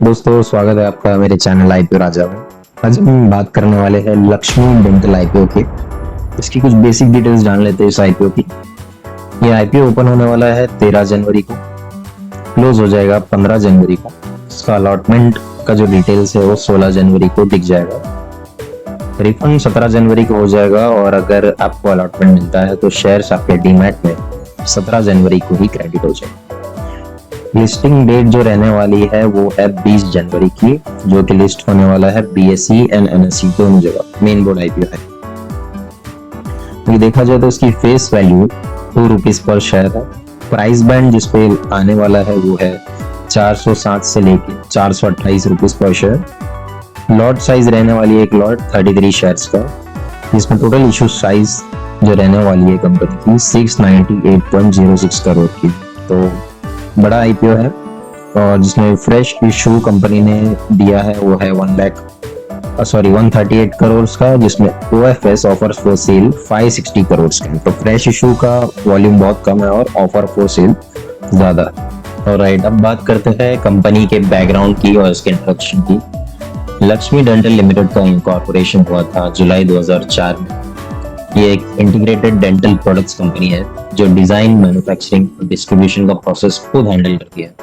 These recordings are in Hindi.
दोस्तों, स्वागत है आपका मेरे चैनल आईपीओ राजा में। आज हम बात करने वाले हैं लक्ष्मी डेंटल आईपीओ की। इसकी कुछ बेसिक डिटेल्स जान लेते हैं इस आईपीओ की। ये आईपीओ ओपन होने वाला है 13 जनवरी को, क्लोज हो जाएगा 15 जनवरी को। इसका अलॉटमेंट का जो डिटेल्स है वो 16 जनवरी को दिख जाएगा। रिफंड 17 जनवरी को हो जाएगा और अगर आपको अलॉटमेंट मिलता है तो शेयर्स आपके डीमैट में 17 जनवरी को ही क्रेडिट हो जाएगा। लिस्टिंग डेट जो रहने वाली है वो है 20 जनवरी की, जो कि लिस्ट होने वाला है BSE एंड NSE दोनों जगह। मेन बोर्ड आईपीओ है। ये देखा जाए तो इसकी फेस वैल्यू ₹2 पर शेयर है। प्राइस बैंड जिसपे आने वाला है वो है 407 से लेके 428 rupees per share. Lot size रहने वाली है एक लॉट 33 शेयर्स का, जिसमें टोटल इशू साइज जो रहने वाली है कंपनी की 698.06 करोड़ की। तो बड़ा आईपीओ है और जिसमें फ्रेश इशू कंपनी ने दिया है वो है 138 करोड़ का, जिसमें OFS offers for sale 560 crore का। तो फ्रेश इशू का वॉल्यूम बहुत कम है और ऑफर फॉर सेल ज्यादा। और राइट, अब बात करते हैं कंपनी के बैकग्राउंड की और इसके इंट्रोडक्शन की। लक्ष्मी डेंटल लिमिटेड का इनकॉर्पोरेशन हुआ था जुलाई 2004 में। ये एक इंटीग्रेटेड डेंटल प्रोडक्ट्स कंपनी है जो डिजाइन, मैन्युफैक्चरिंग और डिस्ट्रीब्यूशन का प्रोसेस खुद हैंडल करती है।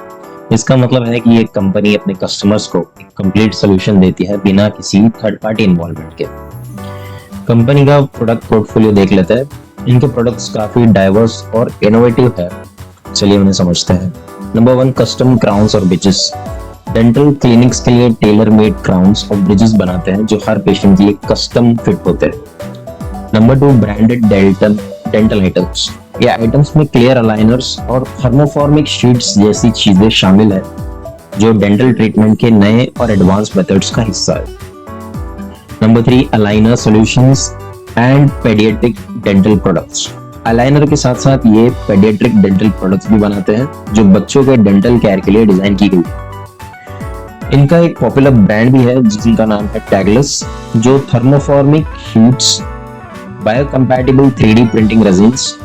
इसका मतलब है कि ये कंपनी अपने कस्टमर्स को एक कंप्लीट सोल्यूशन देती है बिना किसी थर्ड पार्टी इन्वॉल्वमेंट के। कंपनी का प्रोडक्ट पोर्टफोलियो देख लेते हैं। इनके प्रोडक्ट्स काफी डाइवर्स और इनोवेटिव है। चलिए उन्हें समझते हैं। नंबर 1, कस्टम क्राउन्स और ब्रिजेस। डेंटल क्लिनिक्स के लिए टेलर मेड क्राउन्स और ब्रिजेस बनाते हैं जो हर पेशेंट के लिए कस्टम फिट होते हैं। Number 2, branded dental items. ये आइटम्स में क्लियर अलाइनर्स और थर्मोफॉर्मिक शीट्स जैसी चीजें शामिल है जो डेंटल ट्रीटमेंट के नए और एडवांस मेथड्स का हिस्सा है। Number 3, aligner solutions and paediatric dental products. Aligner के साथ साथ ये पेडियाट्रिक डेंटल प्रोडक्ट्स भी बनाते हैं जो बच्चों के डेंटल केयर के लिए डिजाइन की गई है। इनका एक पॉपुलर ब्रांड भी है जिसका नाम है टैगलेस, जो thermoforming sheets, biocompatible 3D printing resins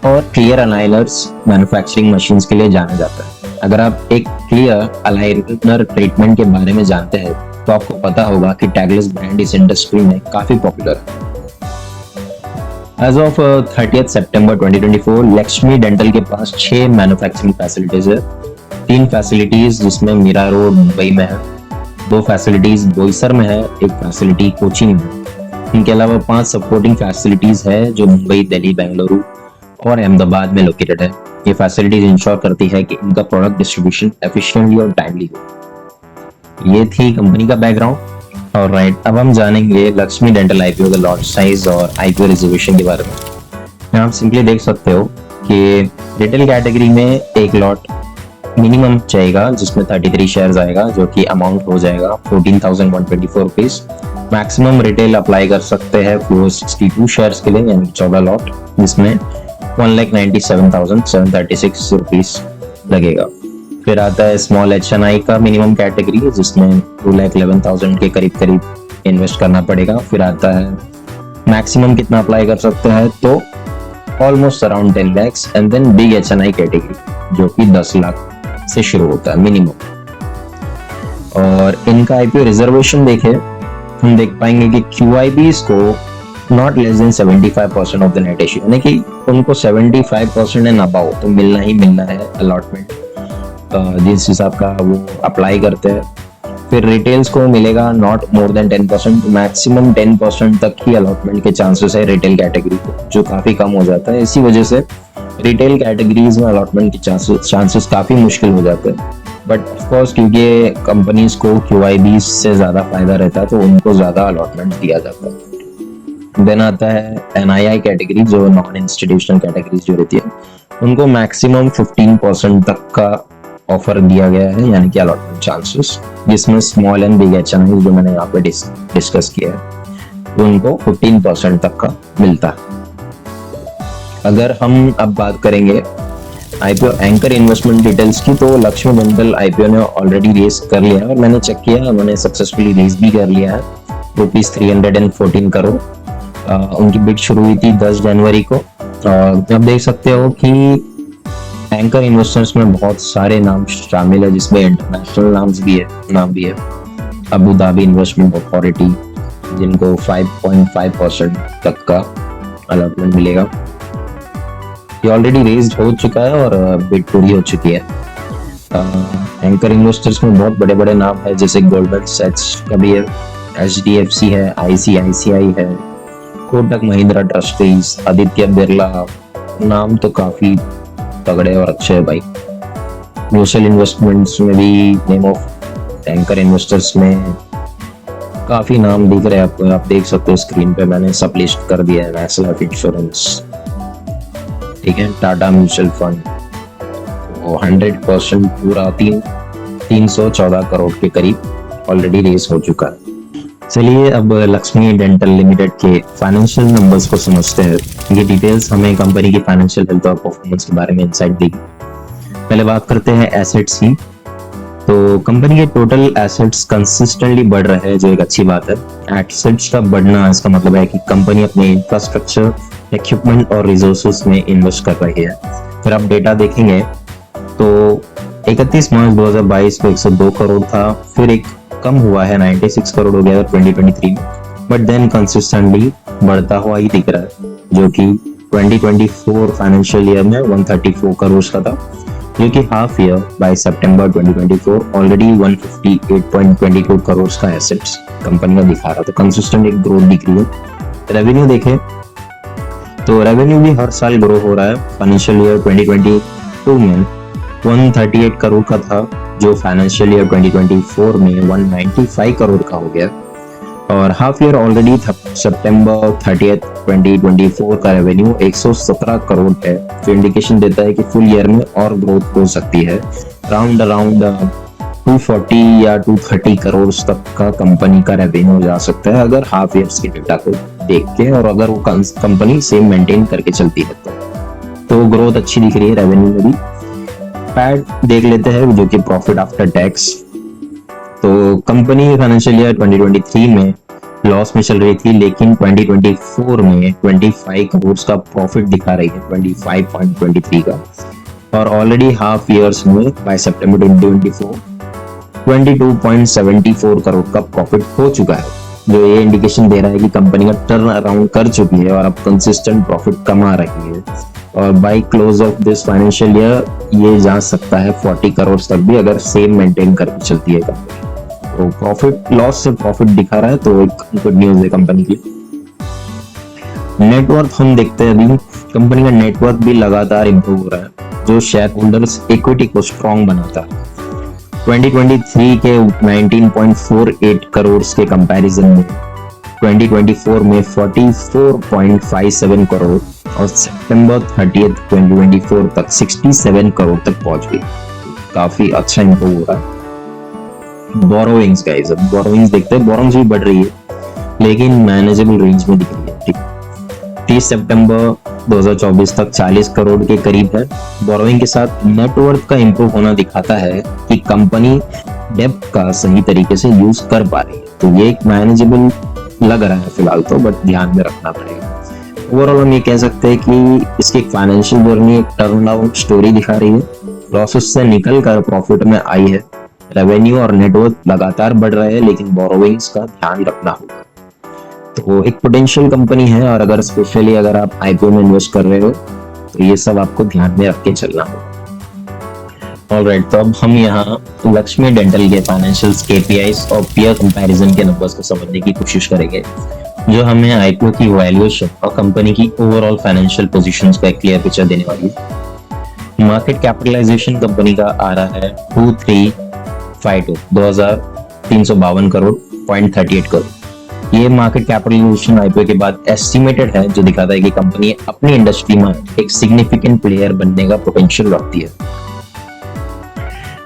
और क्लियर अलाइनर्स मैन्युफैक्चरिंग मशीन्स के लिए जाना जाता है। अगर आप एक क्लियर अलाइनर ट्रीटमेंट के बारे में जानते हैं तो आपको पता होगा कि टैगलेस ब्रांड इस इंडस्ट्री में काफी पॉपुलर है। एज ऑफ 30 सितंबर 2024 लक्ष्मी डेंटल के पास 6 मैन्युफैक्चरिंग फैसिलिटीज है। 3 फैसिलिटीज जिसमें मीरा रोड मुंबई में है, 2 फैसिलिटीज बोईसर में है, एक फैसिलिटी कोची में है। इनके अलावा 5 सपोर्टिंग फैसिलिटीज है जो मुंबई, दिल्ली, बेंगलुरु और अहमदाबाद में लोकेटेड है। ये फैसिलिटीज इंश्योर करती है कि इनका प्रोडक्ट डिस्ट्रीब्यूशन एफिशिएंटली और टाइमली हो। ये थी कंपनी का बैकग्राउंड। और राइट, अब हम जानेंगे लक्ष्मी डेंटल आईपीओ का लॉट साइज और आईपीओ रिजर्वेशन के बारे में। आप सिंपली देख सकते हो कि रिटेल कैटेगरी में एक लॉट मिनिमम चाहिएगा जिसमें 33 शेयर्स आएगा, जो कि अमाउंट हो जाएगा 14,124 रुपीज। मैक्सिमम रिटेल अप्लाई कर सकते हैं 462 शेयर्स के लिए, यानी 14 लॉट, जिसमें 1,97,736 रुपीज लगेगा। फिर आता है स्मॉल HNI का मिनिमम कैटेगरी, जिसमें 2,11,000 के करीब इन्वेस्ट करना पड़ेगा। फिर आता है मैक्सिमम कितना अप्लाई कर सकते हैं, तो almost around 10 lakhs। And then big HNI category जो कि 10 लाख से शुरू होता है मिनिमम। और इनका आईपीओ रिजर्वेशन देखें, हम देख पाएंगे कि QIBs को not less than 75% of the net issue, यानी कि उनको 75% एंड अबाउ तो मिलना ही मिलना है अलॉटमेंट, जिस हिसाब का वो अप्लाई करते हैं। फिर रिटेल्स को मिलेगा नॉट मोर देन 10%, मैक्सिमम 10% तक ही अलॉटमेंट के चांसेस है रिटेल कैटेगरी को, जो काफी कम हो जाता है। इसी वजह से रिटेल कैटेगरीज में अलॉटमेंट के चांसेस काफी मुश्किल हो जाते हैं। बट ऑफकोर्स क्योंकि कंपनीज को QIBs से ज्यादा फायदा रहता है तो उनको ज्यादा अलॉटमेंट दिया जाता है। देन आता है NII कैटेगरी, जो नॉन इंस्टीट्यूशनल कैटेगरीज जो रहती है, उनको मैक्सिमम 15% तक का ऑफर दिया गया है, यानी कि अलॉटमेंट चांसेस, जिसमें स्मॉल एंड बिग HNI जो मैंने यहाँ पे डिस्कस किया है उनको 15% तक का मिलता है। अगर हम अब बात करेंगे आईपीओ एंकर इन्वेस्टमेंट डिटेल्स की, तो लक्ष्मी डेंटल आईपीओ ने ऑलरेडी रेस कर लिया है और मैंने चेक किया, उन्होंने सक्सेसफुली रेस भी कर लिया है ₹314 करोड़। उनकी बिड शुरू हुई थी 10 जनवरी को। अब देख सकते हो कि एंकर इन्वेस्टर्स में बहुत सारे नाम शामिल है, जिसमें इंटरनेशनल नाम भी है। अबू धाबी इन्वेस्टमेंट अथॉरिटी, जिनको 5.5% तक का अलॉटमेंट मिलेगा। ये ऑलरेडी रेज्ड हो चुका है और बिड पूरी हो चुकी है। एंकर इन्वेस्टर्स में बहुत बड़े बड़े नाम है, जैसे गोल्डमैन सैक्स का भी है, HDFC है, ICICI है, कोटक महिंद्रा ट्रस्टीज, आदित्य बिरला। नाम तो काफी तगड़े और अच्छे है भाई। म्यूचुअल इन्वेस्टमेंट्स में भी नेम ऑफ एंकर इन्वेस्टर्स में काफी नाम दिख रहे हैं आपको, आप देख सकते हो स्क्रीन पे, मैंने सब लिस्ट कर दिया है। मैक्स लाइफ इंश्योरेंस, ठीक है, टाटा म्यूचुअल फंड, वो 100% पूरा 314 करोड़ के करीब ऑलरेडी रेस हो चुका है। चलिए अब लक्ष्मी डेंटल लिमिटेड के फाइनेंशियल नंबर्स को समझते हैं। ये डिटेल्स हमें कंपनी की फाइनेंशियल हेल्थ और परफॉर्मेंस के बारे में इंसाइट देगी। पहले बात करते हैं एसेट्स की। तो कंपनी के टोटल एसेट्स कंसिस्टेंटली बढ़ रहे हैं, जो एक अच्छी बात है। एसेट्स का बढ़ना इसका मतलब है कि कंपनी अपने इंफ्रास्ट्रक्चर, इक्विपमेंट और रिसोर्सेज में इन्वेस्ट कर रही है। फिर आप डेटा देखेंगे तो 31 मार्च 2022 को 102 करोड़ था, फिर एक कम हुआ है 96 करोड़ हो गया 2023 में, बट देन कंसिस्टेंटली बढ़ता हुआ ही दिख रहा है, जो कि 2024 फाइनेंशियल ईयर में 134 करोड़ का था, जो कि half year by September 2024 already 158.22 crore का एसेट्स कंपनी का दिखा रहा था। कंसिस्टेंट एक ग्रोथ दिख रही है। रेवेन्यू देखें तो रेवेन्यू भी हर साल ग्रो हो रहा है। फाइनेंशियल ईयर 2022 में 138 करोड़ का था, जो फाइनेंशियल ईयर 2024 में 195 करोड़ का हो गया, और हाफ ईयर ऑलरेडी सितंबर 30 2024 का रेवेन्यू 117 करोड़ है, जो इंडिकेशन देता है कि फुल ईयर में और ग्रोथ हो सकती है। अराउंड 240 या 230 करोड़ तक का कंपनी का रेवेन्यू जा सकता है, अगर हाफ ईयर्स के डेटा को देख के, और अगर वो कंपनी सेम मेंटेन करके चलती है तो ग्रोथ अच्छी दिख रही है रेवेन्यू में भी। पैट देख लेते हैं, जो कि प्रॉफिट आफ्टर टैक्स। तो कंपनी फाइनेंशियल ईयर 2023 में लॉस में चल रही थी, लेकिन 2024 में 25 करोड़ का प्रॉफिट दिखा रही है, 25.23 का, और ऑलरेडी हाफ ईयर्स में बाय सितंबर 2024 22.74 करोड़ का प्रॉफिट हो चुका है, जो ये इंडिकेशन दे रहा है कि कंपनी का टर्न अराउंड कर चुकी है और अब कंसिस्टेंट प्रॉफिट कमा रही है, और by close of this financial year ये जा सकता है 40 करोड़ तक भी, अगर सेम मेंटेन करके चलती है कंपनी। तो प्रॉफिट लॉस से प्रॉफिट दिखा रहा है, तो एक गुड न्यूज है कंपनी की। नेटवर्थ हम देखते हैं अभी, कंपनी का नेटवर्थ भी लगातार इंप्रूव हो रहा है, जो शेयर होल्डर्स इक्विटी को स्ट्रॉन्ग बनाता है। 2023 के 19.48 करोड़ के कंपैरिजन में 2024 में 44.57 करोड़ और सितंबर 30 2024 तक 67 करोड़ तक पहुंच गई। काफी अच्छा इंप्रूव हो रहा है। बोरोइंग्स गाइस, अब बोरोइंग्स देखते हैं। बोरोइंग्स भी बढ़ रही है, लेकिन मैनेजेबल रेंज में दिख रही है। ठीक, 30 सितंबर 2024 तक 40 करोड़ के करीब है। बोरोइंग के साथ नेटवर्थ का इंप्रूव होना दिखाता है कि कंपनी डेब्ट का सही तरीके से यूज कर पा रही है, तो ये एक मैनेजेबल लग रहा है फिलहाल तो, बट ध्यान में रखना पड़ेगा। ओवरऑल हम ये कह सकते हैं कि इसकी फाइनेंशियल जर्नी एक टर्न अराउंड स्टोरी दिखा रही है। लॉसेस से निकल कर प्रॉफिट में आई है। रेवेन्यू और नेटवर्थ लगातार बढ़ रहे हैं, लेकिन बोरोइंग्स का ध्यान रखना होगा। तो एक पोटेंशियल कंपनी है, और अगर स्पेशली अगर आप आईपीओ में इन्वेस्ट कर रहे हो तो ये सब आपको ध्यान में रख के चलना होगा। ऑलराइट, तो अब हम यहाँ लक्ष्मी डेंटल के फाइनेंशियल्स, केपीआईज और पीयर कंपैरिजन के नंबर्स को समझने की कोशिश करेंगे, जो हमें आईपीओ की वैल्यूएशन और कंपनी की ओवरऑल फाइनेंशियल पोजीशंस का एक क्लियर पिक्चर देने वाली है। मार्केट कैपिटलाइजेशन कंपनी का आ रहा है 2352 करोड़ 0.38 करोड़। ये मार्केट कैपिटलाइजेशन आईपीओ के बाद एस्टिमेटेड है, जो दिखाता है कि कंपनी अपनी इंडस्ट्री में एक सिग्निफिकेंट प्लेयर बनने का पोटेंशियल रखती है।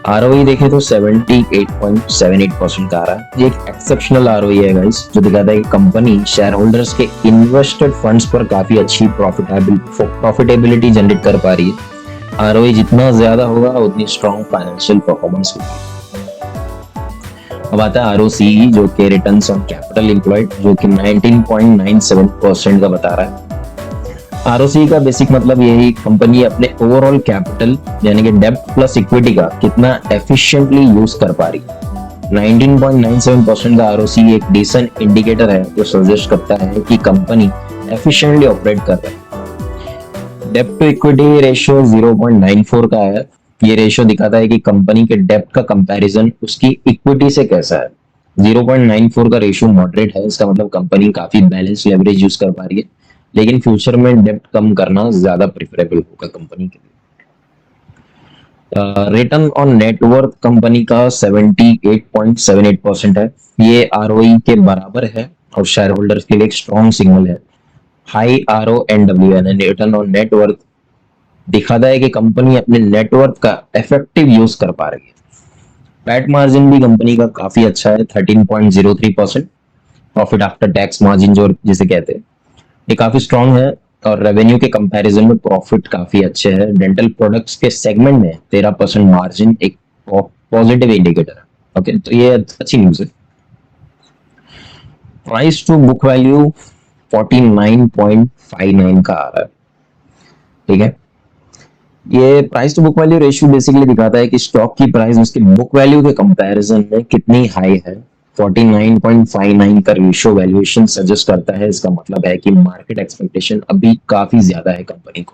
आरओई देखें तो 78.78% का आ रहा है। ये एक एक्सेप्शनल आरओई है गाइस, जो दिखाता है कि कंपनी शेयर होल्डर्स के इन्वेस्टेड फंड्स पर काफी अच्छी प्रॉफिटेबिलिटी जनरेट कर पा रही है। आरओई जितना ज्यादा होगा उतनी स्ट्रॉन्ग फाइनेंशियल परफॉर्मेंस होगी। अब आता है आरओसी, जो कि रिटर्न्स ऑन कैपिटल एम्प्लॉयड, जो कि 19.97% का बता रहा है। आरओसी का बेसिक मतलब यही, कंपनी अपने ओवरऑल कैपिटल यानी कि डेब्ट प्लस इक्विटी का कितना एफिशिएंटली यूज कर पा रही है। 19.97% का आरओसी एक डिसेंट इंडिकेटर है जो सजेस्ट करता है कि कंपनी एफिशिएंटली ऑपरेट कर रही है। डेब्ट टू इक्विटी रेशियो 0.94 का है। ये रेशियो दिखाता है कि कंपनी के डेब्ट का कंपैरिजन उसकी इक्विटी से कैसा है। 0.94 का रेशियो मॉडरेट है, इसका मतलब कंपनी काफी बैलेंस लेवरेज यूज कर पा रही है, लेकिन फ्यूचर में डेब्ट कम करना ज्यादा प्रेफरेबल होगा कंपनी के लिए। रिटर्न ऑन नेटवर्थ कंपनी का 78.78% है। ये आरओई के बराबर है और शेयर होल्डर्स के लिए एक स्ट्रॉन्ग सिग्नल है। हाई आरओ एन डब्ल्यू यानी रिटर्न ऑन नेटवर्थ दिखाता है कि कंपनी अपने नेटवर्थ का इफेक्टिव यूज कर पा रही है। पैट मार्जिन भी कंपनी का काफी अच्छा है, 13.03%। प्रॉफिट आफ्टर टैक्स मार्जिन जो जिसे कहते हैं, ये काफी स्ट्रांग है और रेवेन्यू के कंपैरिजन में प्रॉफिट काफी अच्छे हैं। डेंटल प्रोडक्ट्स के सेगमेंट में 13% मार्जिन एक पॉजिटिव इंडिकेटर है। ओके, तो ये अच्छी न्यूज है। प्राइस टू बुक वैल्यू 49.59 का आ रहा है। ठीक है, ये price to book value ratio basically दिखाता है कि स्टॉक की प्राइस उसके बुक वैल्यू के कंपैरिजन में कितनी हाई है। 49.59 का रेशियो वैल्यूएशन सजेस्ट करता है, इसका मतलब है कि मार्केट एक्सपेक्टेशन अभी काफी ज्यादा है कंपनी को।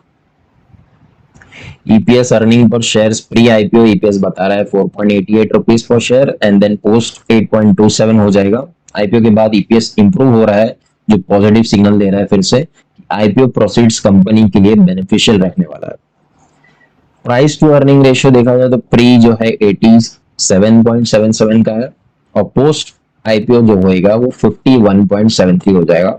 EPS earning per shares pre IPO EPS बता रहा है 4.88 rupees per share and then post 8.27 हो जाएगा। आईपीओ के बाद ईपीएस इंप्रूव हो रहा है, जो पॉजिटिव सिग्नल दे रहा है फिर से आईपीओ प्रोसीड्स कंपनी के लिए बेनिफिशियल रहने वाला है। प्राइस टू अर्निंग रेशियो देखा जाए तो प्री जो है 87.77 का है और पोस्ट आईपीओ जो होएगा वो 51.73 हो जाएगा।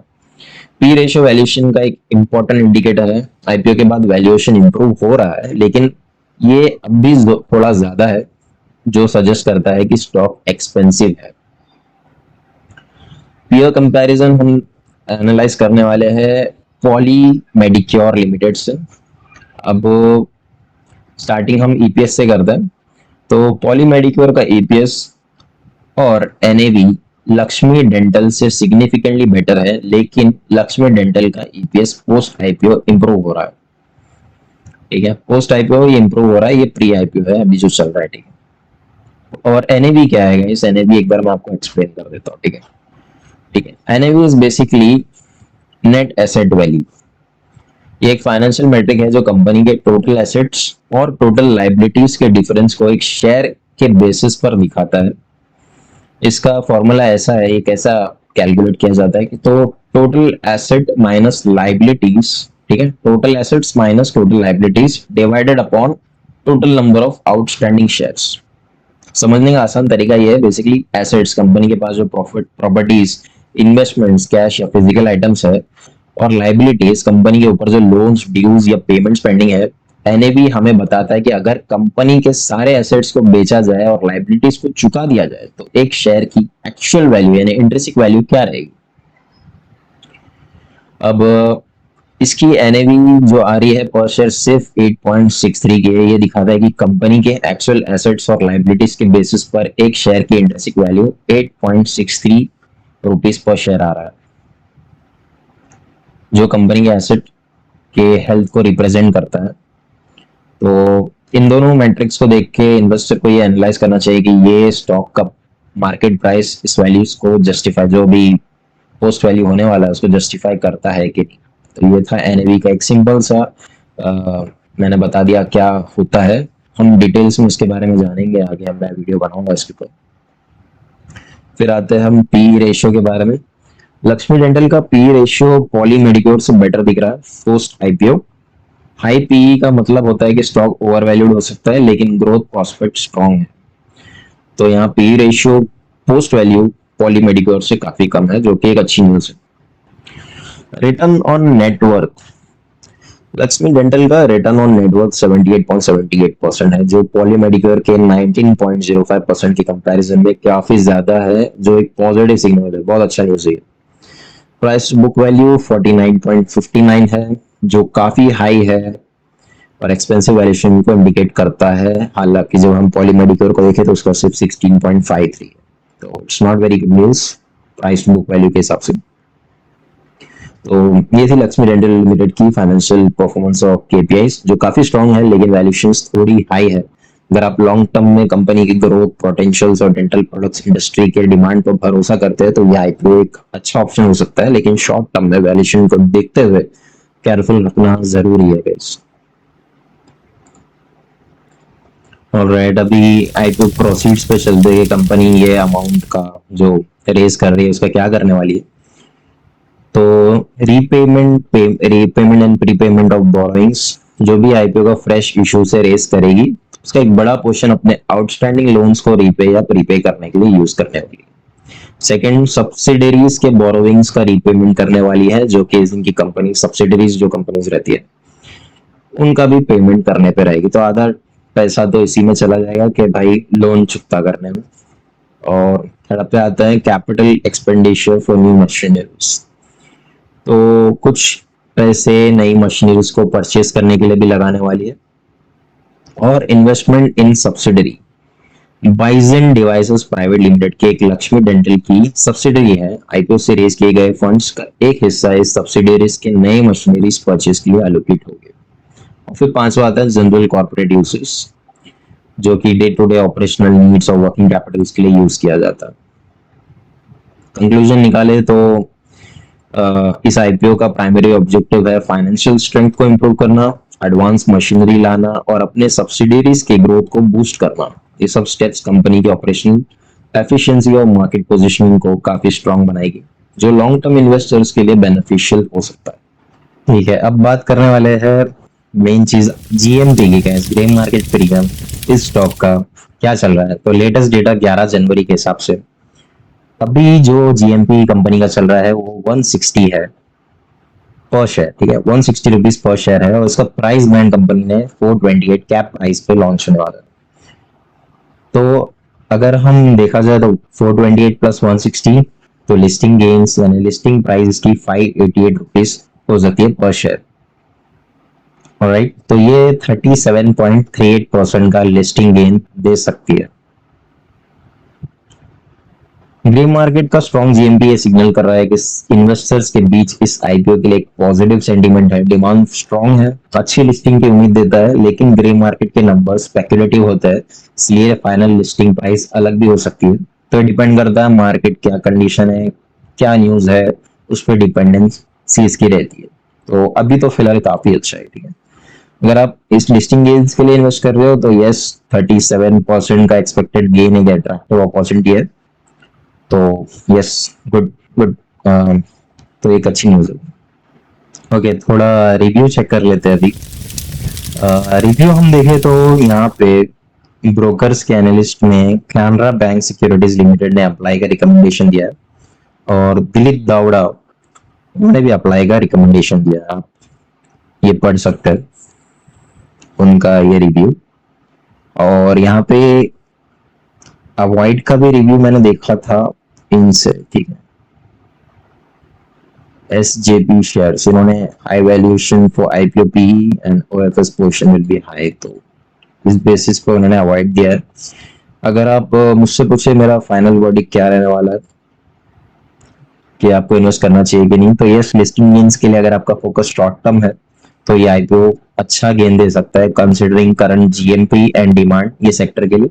पी रेशियो वैल्यूएशन का एक इंपॉर्टेंट इंडिकेटर है। आईपीओ के बाद वैल्यूएशन इंप्रूव हो रहा है, लेकिन ये अब भी थोड़ा ज्यादा है, जो सजेस्ट करता है कि स्टॉक एक्सपेंसिव है। पीयर कंपैरिजन हम एनालाइज करने वाले हैं पॉली मेडिक्योर लिमिटेड से। अब स्टार्टिंग हम ईपीएस से करते हैं, तो पॉली मेडिक्योर का ईपीएस और एनएवी लक्ष्मी डेंटल से सिग्निफिकेंटली बेटर है, लेकिन लक्ष्मी डेंटल का ईपीएस पोस्ट आईपीओ इंप्रूव हो रहा है। ठीक है, पोस्ट आईपीओ ये इंप्रूव हो रहा है, ये प्री आईपीओ है अभी जो चल रहा है। ठीक है, और एनएवी क्या है इस एनएवी एक बार मैं आपको एक्सप्लेन कर देता हूँ। ठीक है, ठीक है, NAV is basically net asset value. ये एक फाइनेंशियल मैट्रिक है जो कंपनी के टोटल एसेट्स और टोटल लाइबिलिटीज के डिफरेंस को एक शेयर के बेसिस पर दिखाता है। इसका फॉर्मूला ऐसा है, ये कैसा कैलकुलेट किया जाता है कि तो टोटल एसेट माइनस लाइबिलिटीज, ठीक है, total assets minus total liabilities divided upon total number of outstanding shares. समझने का आसान तरीका ये है, बेसिकली एसेट्स कंपनी के पास जो प्रॉपर्टीज, इन्वेस्टमेंट्स, कैश या फिजिकल आइटम्स है, और लाइबिलिटीज कंपनी के ऊपर जो लोन्स, ड्यूज या पेमेंट्स पेंडिंग है। एनएबी हमें बताता है कि अगर कंपनी के सारे एसेट्स को बेचा जाए और लाइबिलिटीज को चुका दिया जाए तो एक शेयर की एक्चुअल वैल्यू यानी इंट्रिंसिक वैल्यू क्या रहेगी। अब इसकी एनएवी जो आ रही है पर शेयर सिर्फ 8.63 की है। ये दिखाता है कि कंपनी के एक्चुअल एसेट्स और लाइबिलिटीज के बेसिस पर एक शेयर की इंट्रिंसिक वैल्यू 8.63 रुपीस पर शेयर आ रहा है, जो कंपनी के एसेट के हेल्थ को रिप्रेजेंट करता है। तो इन दोनों मैट्रिक्स को देख के इन्वेस्टर को ये एनालाइज करना चाहिए कि ये स्टॉक का मार्केट प्राइस इस वैल्यूज को जस्टिफाई, जो भी पोस्ट वैल्यू होने वाला है उसको जस्टिफाई करता है कि नहीं। तो ये था एनएवी का एक सिंपल सा मैंने बता दिया क्या होता है। हम डिटेल्स में इसके बारे में जानेंगे आगे, हम मैं वीडियो बनाऊंगा इसके ऊपर। फिर आते हैं हम पी रेशियो के बारे में। लक्ष्मी डेंटल का पी रेशियो पॉली मेडिक्योर से बेटर दिख रहा है पोस्ट आईपीओ। हाई पीई का मतलब होता है कि स्टॉक ओवर वैल्यूड हो सकता है लेकिन ग्रोथ प्रोस्पेक्ट स्ट्रॉन्ग है। तो यहाँ P ratio post value Poly Medicure से काफी कम है, जो कि एक अच्छी न्यूज है। Return on net worth, Lakshmi dental का रिटर्न ऑन नेटवर्थ 78.78% है, जो पॉली मेडिक्योर के 19.05% के कंपैरिजन में काफी ज्यादा है, जो एक पॉजिटिव सिग्नल है, बहुत अच्छा न्यूज है। प्राइस बुक वैल्यू 49.59 है, जो काफी हाई है और एक्सपेंसिव वैल्यूएशन को इंडिकेट करता है। हालांकि जब हम पॉली मेडिक्योर को देखें तो उसका सिर्फ 16.53 है, तो it's not very good news price book value के हिसाब से। तो ये थी लक्ष्मी डेंटल लिमिटेड की फाइनेंशियल परफॉर्मेंस ऑफ केपीआईज, जो काफी स्ट्रांग है लेकिन वैल्यूएशंस थोड़ी हाई है। अगर आप लॉन्ग टर्म में कंपनी की ग्रोथ पोटेंशियल्स और डेंटल प्रोडक्ट्स इंडस्ट्री के डिमांड पर भरोसा करते हैं तो यह आईपीओ एक अच्छा ऑप्शन हो सकता है, लेकिन शॉर्ट टर्म में वैल्यूएशन को देखते हुए केयरफुल रखना जरूरी है गाइस। ऑलराइट, अभी आईपीओ प्रोसीड्स पे चलते हैं। कंपनी ये अमाउंट का जो रेज कर रही है उसका क्या करने वाली है। तो repayment and prepayment of borrowings, जो भी आईपीओ का फ्रेश इशू से रेस करेगी उसका एक बड़ा पोर्शन अपने आउटस्टैंडिंग लोन्स को रीपे या प्रीपे करने के लिए यूज करने वाली है। सेकंड, सब्सिडरीज के बोरोइंग्स का रीपेमेंट करने वाली है, जो कि इनकी कंपनी सब्सिडरीज जो कंपनीज रहती है उनका भी पेमेंट करने पे रहेगी। तो आधा पैसा तो इसी में चला जाएगा कि भाई लोन चुकता करने में। और थर्ड पे आता है capital expenditure for new machineries. तो कुछ पैसे नई मशीनरीज को परचेज करने के लिए भी लगाने वाली है। और investment in subsidiary, Bizdent devices private limited की एक लक्ष्मी डेंटल की सब्सिडरी है। आईपीओ से रेज किए गए फंड्स का एक हिस्सा इस सब्सिडरीज के नए मशीनरीज परचेज के लिए एलोकेट हो गए। और फिर पांचवा आता है जनरल कॉर्पोरेट यूसेस, जो कि day to day operational needs और वर्किंग कैपिटल्स के लिए यूज किया जाता है। कंक्लूजन निकाले तो इस आईपीओ का प्राइमरी ऑब्जेक्टिव है फाइनेंशियल स्ट्रेंथ को इंप्रूव करना, एडवांस मशीनरी लाना और अपने सब्सिडरीज के ग्रोथ को बूस्ट करना। ये सब स्टेप्स कंपनी के ऑपरेशनल एफिशिएंसी और मार्केट पोजीशनिंग को काफी स्ट्रांग बनाएगी, जो लॉन्ग टर्म इन्वेस्टर्स के लिए बेनिफिशियल हो सकता है। ठीक है, अब बात करने वाले हैं मेन चीज जीएमपी की, ग्रे मार्केट प्रीमियम। इस स्टॉक का क्या चल रहा है। तो लेटेस्ट डेटा 11 जनवरी के हिसाब से अभी जो जीएमपी कंपनी का चल रहा है वो 160 है पर शेयर। ठीक है, 160 रुपीज पर शेयर है और उसका प्राइस बैंड कंपनी ने 428 कैप प्राइस पे लॉन्च होने वाला है। तो अगर हम देखा जाए तो 428 प्लस 160, तो लिस्टिंग गेन्स यानी लिस्टिंग प्राइस की 588 रुपीज हो जाती है पर शेयर। ऑलराइट, तो ये 37.38% का लिस्टिंग गेन दे सकती है। ग्रे मार्केट का स्ट्रॉन्ग जीएमपी ये सिग्नल कर रहा है कि इन्वेस्टर्स के बीच इस आईपीओ के लिए एक पॉजिटिव सेंटीमेंट है, डिमांड स्ट्रॉन्ग है, अच्छी लिस्टिंग की उम्मीद देता है। लेकिन ग्रे मार्केट के नंबर स्पेकुलेटिव होते हैं, इसलिए फाइनल लिस्टिंग प्राइस अलग भी हो सकती है। तो डिपेंड करता है मार्केट क्या कंडीशन है, क्या न्यूज है, उस पर डिपेंडेंसी इसकी रहती है। तो अभी तो फिलहाल काफी अच्छा है। ठीक है, अगर आप इस लिस्टिंग गेन्स के लिए इन्वेस्ट कर रहे हो तो यस, 37% का एक्सपेक्टेड गेन एक अट्रैक्टिव अपॉर्चुनिटी है। तो यस, गुड गुड, तो एक अच्छी न्यूज है। ओके, थोड़ा रिव्यू चेक कर लेते हैं अभी। रिव्यू हम देखें तो यहाँ पे ब्रोकर्स के एनालिस्ट में कैनरा बैंक सिक्योरिटीज लिमिटेड ने अप्लाई का रिकमेंडेशन दिया है और दिलीप दावड़ा उन्होंने भी अप्लाई का रिकमेंडेशन दिया। आप ये पढ़ सकते हैं उनका ये रिव्यू। और यहाँ पे अवॉइड का भी रिव्यू मैंने देखा था इनसे। ठीक है, SJP शेयर्स, इन्होंने high valuation for IPO PE and OFS portion will be high, तो इस बेसिस पर उन्होंने अवॉइड दिया है। अगर आप मुझसे पूछे मेरा फाइनल वर्डिक्ट क्या रहने वाला है कि आपको इन्वेस्ट करना चाहिए कि नहीं, तो यस, लिस्टिंग गेन्स के लिए अगर आपका फोकस शॉर्ट टर्म है तो ये आईपीओ अच्छा गेन दे सकता है considering current GMP and demand ये सेक्टर के लिए।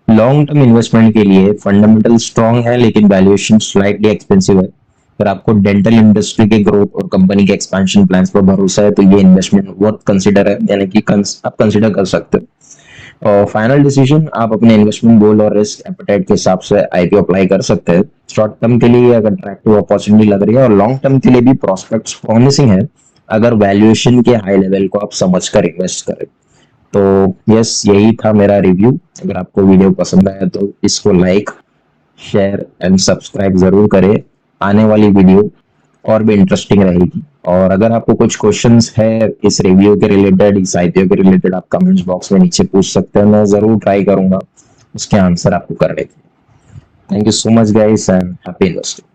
लॉन्ग टर्म इन्वेस्टमेंट के लिए फंडामेंटल स्ट्रांग है लेकिन वैल्यूएशन स्लाइटली एक्सपेंसिव है। अगर आपको डेंटल इंडस्ट्री के ग्रोथ और कंपनी के एक्सपेंशन प्लान्स पर भरोसा है तो ये इन्वेस्टमेंट वर्थ कंसिडर है, यानी कि आप कंसिडर कर सकते हो। और फाइनल डिसीजन आप अपने इन्वेस्टमेंट गोल और रिस्क एपेटाइट के हिसाब से आईपीओ अप्लाई कर सकते हैं। शॉर्ट टर्म के लिए अगर अट्रैक्टिव अपॉर्चुनिटी लग रही है और लॉन्ग टर्म के लिए भी प्रोस्पेक्ट्स प्रॉमिसिंग है अगर वैल्यूएशन के हाई लेवल को आप समझकर इन्वेस्ट करें। तो यस, यही था मेरा रिव्यू। अगर आपको वीडियो पसंद आया तो इसको लाइक, शेयर एंड सब्सक्राइब जरूर करें। आने वाली वीडियो और भी इंटरेस्टिंग रहेगी। और अगर आपको कुछ क्वेश्चंस है इस रिव्यू के रिलेटेड, इस आईपीओ के रिलेटेड, आप कमेंट्स बॉक्स में नीचे पूछ सकते हैं, मैं जरूर ट्राई करूंगा उसके आंसर आपको करने के। Thank you so much guys and happy investing.